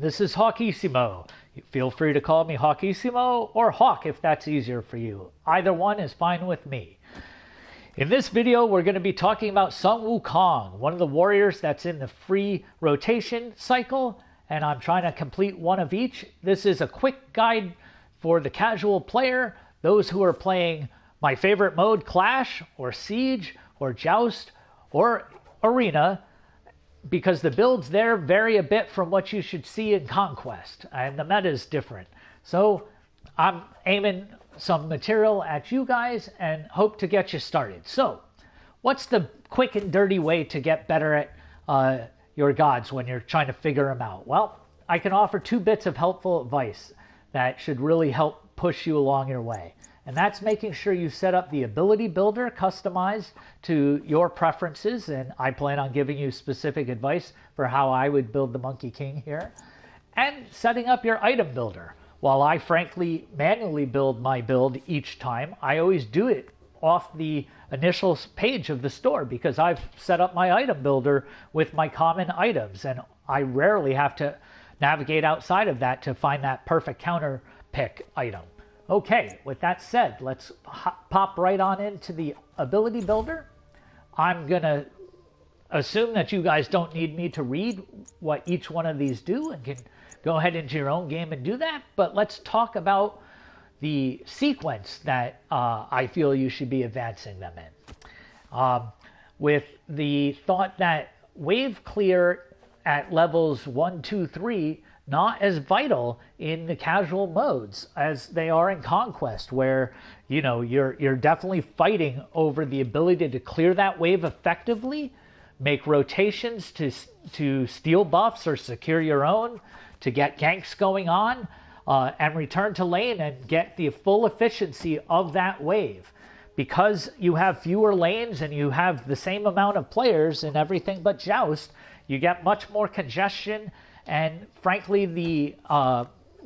This is Hawkissimo. Feel free to call me Hawkissimo or Hawk if that's easier for you. Either one is fine with me. In this video, we're going to be talking about Sun Wukong, one of the warriors that's in the free rotation cycle, and I'm trying to complete one of each. This is a quick guide for the casual player, those who are playing my favorite mode, Clash, or Siege, or Joust, or Arena, because the builds there vary a bit from what you should see in Conquest, and the meta is different. So I'm aiming some material at you guys and hope to get you started. So what's the quick and dirty way to get better at your gods when you're trying to figure them out? Well, I can offer 2 bits of helpful advice that should really help push you along your way. And that's making sure you set up the ability builder customized to your preferences. And I plan on giving you specific advice for how I would build the Monkey King here. And setting up your item builder. While I frankly manually build my build each time, I always do it off the initial page of the store because I've set up my item builder with my common items. And I rarely have to navigate outside of that to find that perfect counter pick item. Okay, with that said, let's pop right on into the ability builder. I'm going to assume that you guys don't need me to read what each one of these do and can go ahead into your own game and do that. But let's talk about the sequence that I feel you should be advancing them in. With the thought that wave clear at levels 1, 2, 3 not as vital in the casual modes as they are in Conquest, where you're definitely fighting over the ability to clear that wave effectively, make rotations to steal buffs or secure your own, to get ganks going on, and return to lane and get the full efficiency of that wave. Because you have fewer lanes and you have the same amount of players in everything but Joust, you get much more congestion. And frankly, the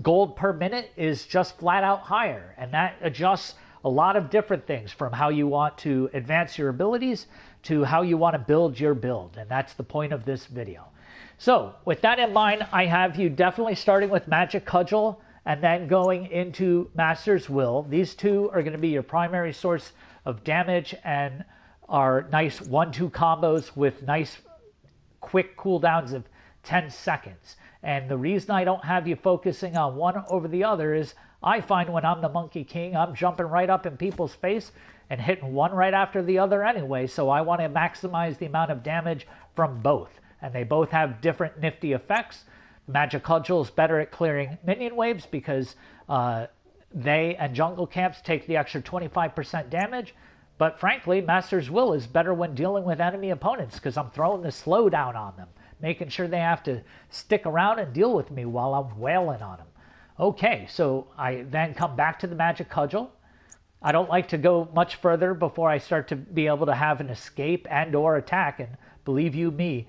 gold per minute is just flat out higher. And that adjusts a lot of different things from how you want to advance your abilities to how you want to build your build. And that's the point of this video. So with that in mind, I have you definitely starting with Magic Cudgel and then going into Master's Will. These two are going to be your primary source of damage and are nice 1-2 combos with nice quick cooldowns of 10 seconds. And the reason I don't have you focusing on one over the other is I find when I'm the Monkey King, I'm jumping right up in people's face and hitting one right after the other anyway. So I want to maximize the amount of damage from both. And they both have different nifty effects. Magic Cudgel is better at clearing minion waves because they and jungle camps take the extra 25% damage. But frankly, Master's Will is better when dealing with enemy opponents because I'm throwing the slowdown on them, making sure they have to stick around and deal with me while I'm wailing on them. Okay, so I then come back to the Magic Cudgel. I don't like to go much further before I start to be able to have an escape and or attack, and believe you me,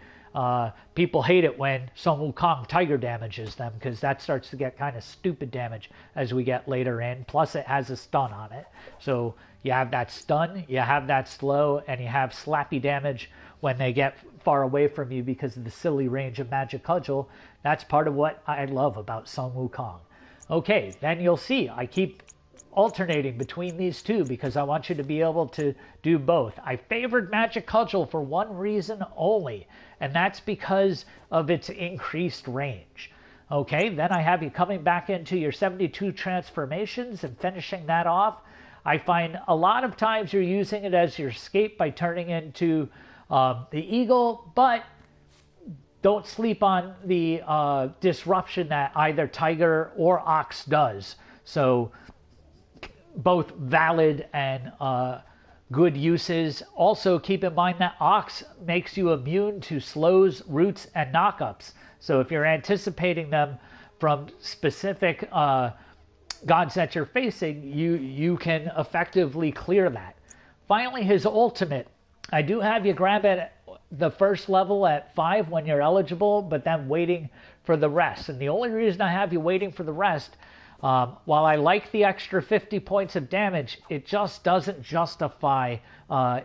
people hate it when Sun Wukong Tiger damages them because that starts to get kind of stupid damage as we get later in. Plus it has a stun on it. So you have that stun, you have that slow, and you have slappy damage when they get far away from you because of the silly range of Magic Cudgel. That's part of what I love about Sun Wukong. Okay, then you'll see I keep alternating between these two because I want you to be able to do both. I favored Magic Cudgel for one reason only, and that's because of its increased range. Okay, then I have you coming back into your 72 transformations and finishing that off. I find a lot of times you're using it as your escape by turning into the eagle, but don't sleep on the disruption that either tiger or ox does. So both valid and good uses. Also keep in mind that ox makes you immune to slows, roots, and knockups. So if you're anticipating them from specific gods that you're facing, you can effectively clear that. Finally, his ultimate. I do have you grab it the first level at 5 when you're eligible, but then waiting for the rest. And the only reason I have you waiting for the rest, while I like the extra 50 points of damage, it just doesn't justify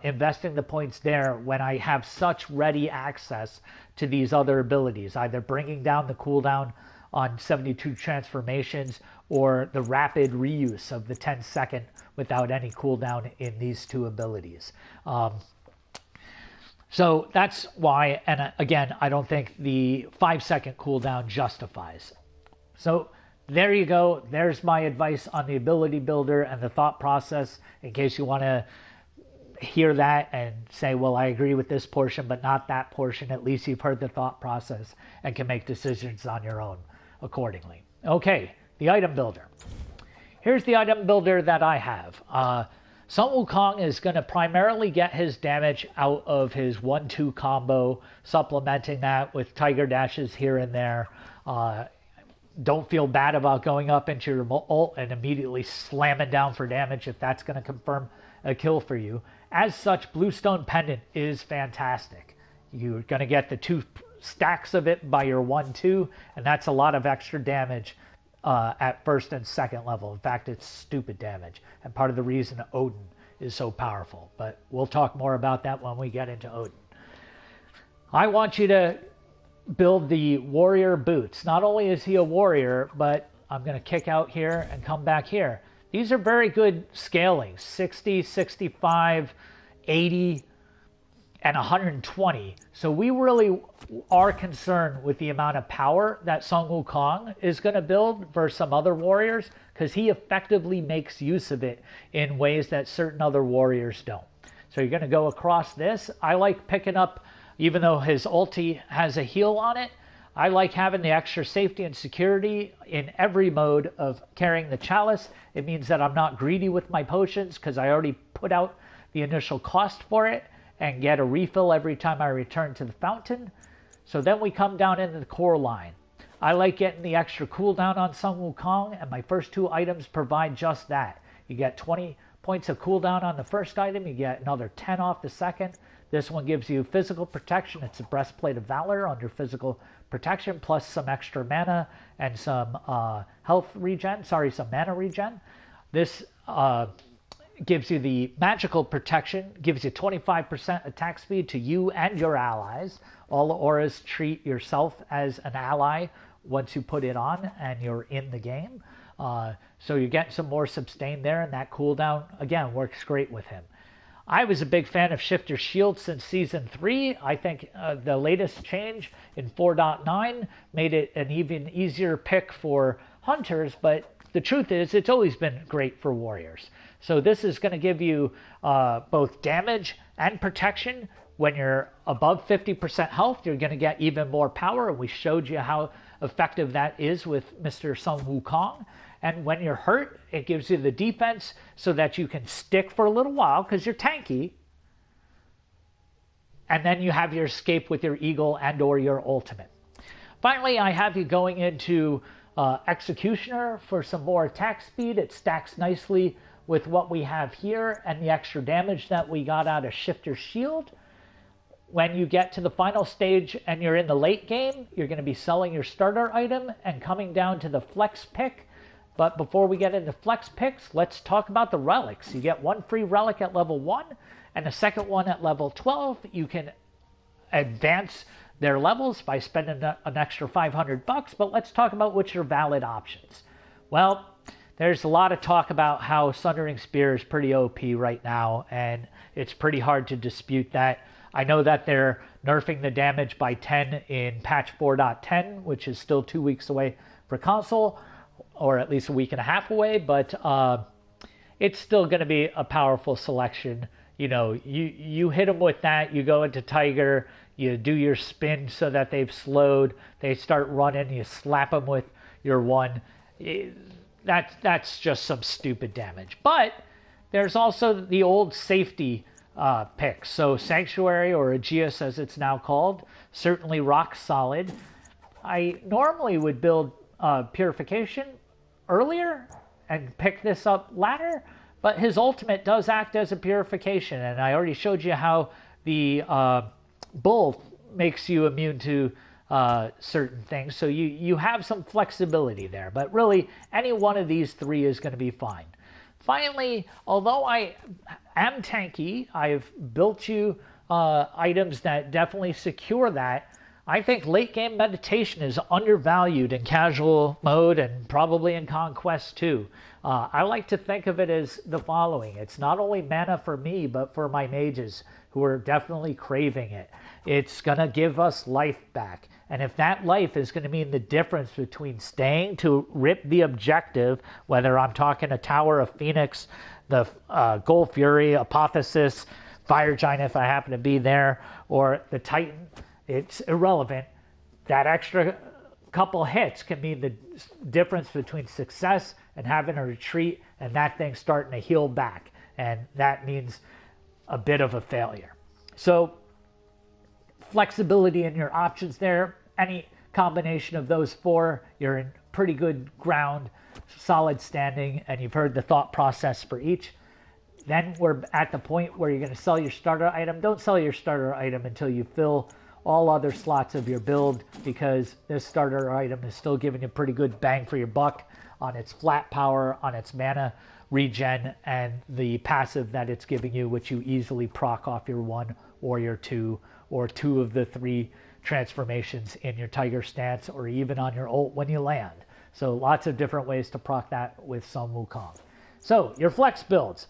investing the points there when I have such ready access to these other abilities, either bringing down the cooldown on 72 transformations, or the rapid reuse of the 10-second without any cooldown in these two abilities. So that's why, and again, I don't think the 5-second cooldown justifies. So there you go. There's my advice on the ability builder and the thought process, in case you want to hear that and say, well, I agree with this portion, but not that portion. At least you've heard the thought process and can make decisions on your own accordingly. Okay, the item builder. Here's the item builder that I have. Sun Wukong is going to primarily get his damage out of his 1-2 combo, supplementing that with Tiger Dashes here and there. Don't feel bad about going up into your ult and immediately slamming down for damage if that's going to confirm a kill for you. As such, Bluestone Pendant is fantastic. You're going to get the 2 stacks of it by your 1-2, and that's a lot of extra damage at first and second level. In fact, it's stupid damage, and part of the reason Odin is so powerful. But we'll talk more about that when we get into Odin. I want you to build the warrior boots. Not only is he a warrior, but I'm going to kick out here and come back here. These are very good scaling, 60, 65, 80, and 120. So we really are concerned with the amount of power that Sun Wukong is going to build versus some other warriors, because he effectively makes use of it in ways that certain other warriors don't. So you're going to go across this. I like picking up, even though his ulti has a heal on it, I like having the extra safety and security in every mode of carrying the chalice. It means that I'm not greedy with my potions because I already put out the initial cost for it and get a refill every time I return to the fountain. So then we come down into the core line. I like getting the extra cooldown on Sun Wukong, and my first 2 items provide just that. You get 20 points of cooldown on the first item, you get another 10 off the second. This one gives you physical protection. It's a Breastplate of Valor under physical protection, plus some extra mana and some some mana regen. This gives you the magical protection, gives you 25% attack speed to you and your allies. All the auras treat yourself as an ally once you put it on and you're in the game. So you get some more sustain there, and that cooldown, again, works great with him. I was a big fan of Shifter Shield since Season 3. I think the latest change in 4.9 made it an even easier pick for hunters, but the truth is it's always been great for warriors. So this is going to give you both damage and protection. When you're above 50% health, you're going to get even more power, and we showed you how effective that is with Mr. Sun Wukong. And when you're hurt, it gives you the defense so that you can stick for a little while because you're tanky. And then you have your escape with your eagle and or your ultimate. Finally, I have you going into Executioner for some more attack speed. It stacks nicely with what we have here and the extra damage that we got out of Shifter Shield. When you get to the final stage and you're in the late game, you're going to be selling your starter item and coming down to the flex pick. But before we get into flex picks, let's talk about the relics. You get 1 free relic at level 1 and a second one at level 12. You can advance their levels by spending an extra $500, but let's talk about which are valid options. Well, there's a lot of talk about how Sundering Spear is pretty OP right now, and it's pretty hard to dispute that. I know that they're nerfing the damage by 10 in patch 4.10, which is still 2 weeks away for console, or at least a week and a half away, but it's still going to be a powerful selection. You know, you hit them with that, you go into Tiger, you do your spin so that they've slowed, they start running, you slap them with your 1. That's just some stupid damage. But there's also the old safety picks. So Sanctuary, or Aegeus as it's now called, certainly rock solid. I normally would build Purification earlier and pick this up later, but his ultimate does act as a purification, and I already showed you how the bull makes you immune to certain things, so you have some flexibility there, but really any one of these 3 is going to be fine. Finally, although I am tanky, I've built you items that definitely secure that. I think late game meditation is undervalued in casual mode and probably in conquest too. I like to think of it as the following. It's not only mana for me, but for my mages who are definitely craving it. It's going to give us life back. And if that life is going to mean the difference between staying to rip the objective, whether I'm talking a Tower of Phoenix, the Gold Fury, Apotheosis, Fire Giant if I happen to be there, or the Titan, it's irrelevant. That extra couple hits can mean the difference between success and having a retreat and that thing starting to heal back. And that means a bit of a failure. So flexibility in your options there. Any combination of those four, you're in pretty good ground, solid standing, and you've heard the thought process for each. Then we're at the point where you're going to sell your starter item. Don't sell your starter item until you fill all other slots of your build, because this starter item is still giving you pretty good bang for your buck on its flat power, on its mana regen, and the passive that it's giving you, which you easily proc off your 1 or your 2 or 2 of the 3 transformations in your Tiger stance, or even on your ult when you land. So lots of different ways to proc that with some Wukong. So your flex builds.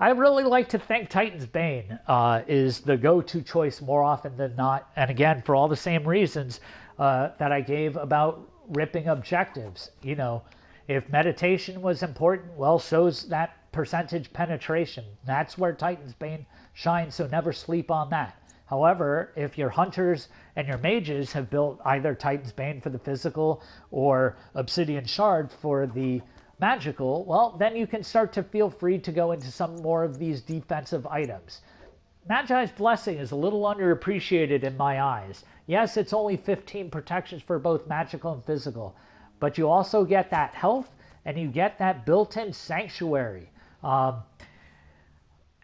I really like to think Titan's Bane is the go-to choice more often than not. And again, for all the same reasons that I gave about ripping objectives. You know, if meditation was important, well, so's that percentage penetration. That's where Titan's Bane shines, so never sleep on that. However, if your hunters and your mages have built either Titan's Bane for the physical or Obsidian Shard for the magical, well, then you can start to feel free to go into some more of these defensive items. Magi's Blessing is a little underappreciated in my eyes. Yes, it's only 15 protections for both magical and physical, but you also get that health and you get that built-in sanctuary.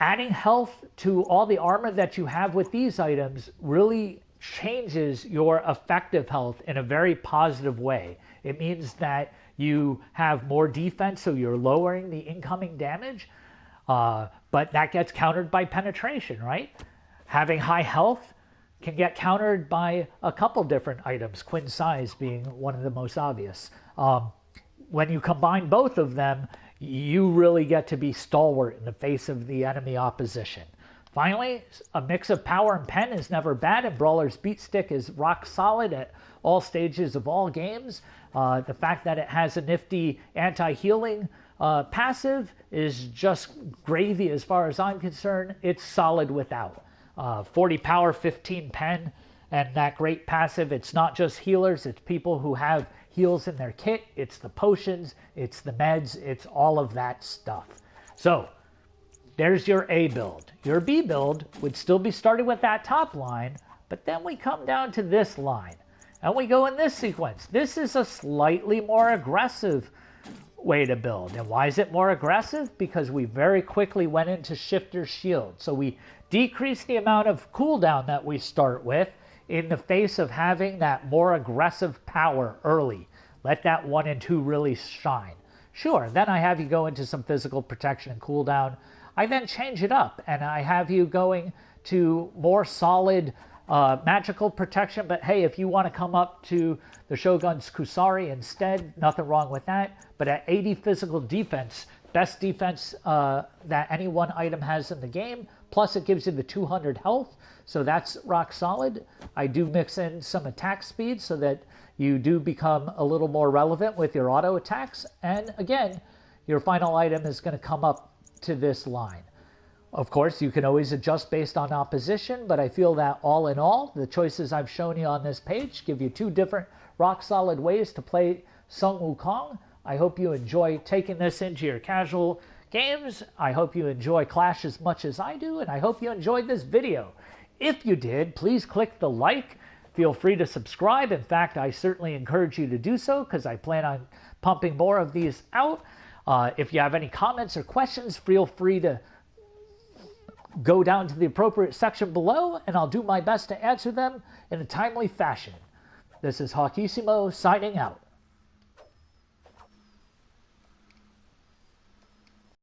Adding health to all the armor that you have with these items really changes your effective health in a very positive way. It means that you have more defense, so you're lowering the incoming damage, but that gets countered by penetration, right? Having high health can get countered by a couple different items, Quinn Size being one of the most obvious. When you combine both of them, you really get to be stalwart in the face of the enemy opposition. Finally, a mix of power and pen is never bad, and Brawler's Beat Stick is rock solid at all stages of all games. The fact that it has a nifty anti-healing passive is just gravy as far as I'm concerned. It's solid without. 40 power, 15 pen, and that great passive. It's not just healers, it's people who have heals in their kit. It's the potions, it's the meds, it's all of that stuff. So there's your A build. Your B build would still be started with that top line, but then we come down to this line and we go in this sequence. This is a slightly more aggressive way to build. And why is it more aggressive? Because we very quickly went into Shifter's Shield. So we decrease the amount of cooldown that we start with in the face of having that more aggressive power early. Let that 1 and 2 really shine. Sure, then I have you go into some physical protection and cooldown. I then change it up and I have you going to more solid magical protection. But hey, if you want to come up to the Shogun's Kusari instead, nothing wrong with that. But at 80 physical defense, best defense that any one item has in the game, plus it gives you the 200 health, so that's rock solid. I do mix in some attack speed so that you do become a little more relevant with your auto attacks. And again, your final item is going to come up to this line. Of course, you can always adjust based on opposition, but I feel that all in all, the choices I've shown you on this page give you 2 different rock-solid ways to play Sun Wukong. I hope you enjoy taking this into your casual games. I hope you enjoy Clash as much as I do, and I hope you enjoyed this video. If you did, please click the like. Feel free to subscribe. In fact, I certainly encourage you to do so because I plan on pumping more of these out. If you have any comments or questions, feel free to go down to the appropriate section below, and I'll do my best to answer them in a timely fashion. This is Hawkissimo signing out.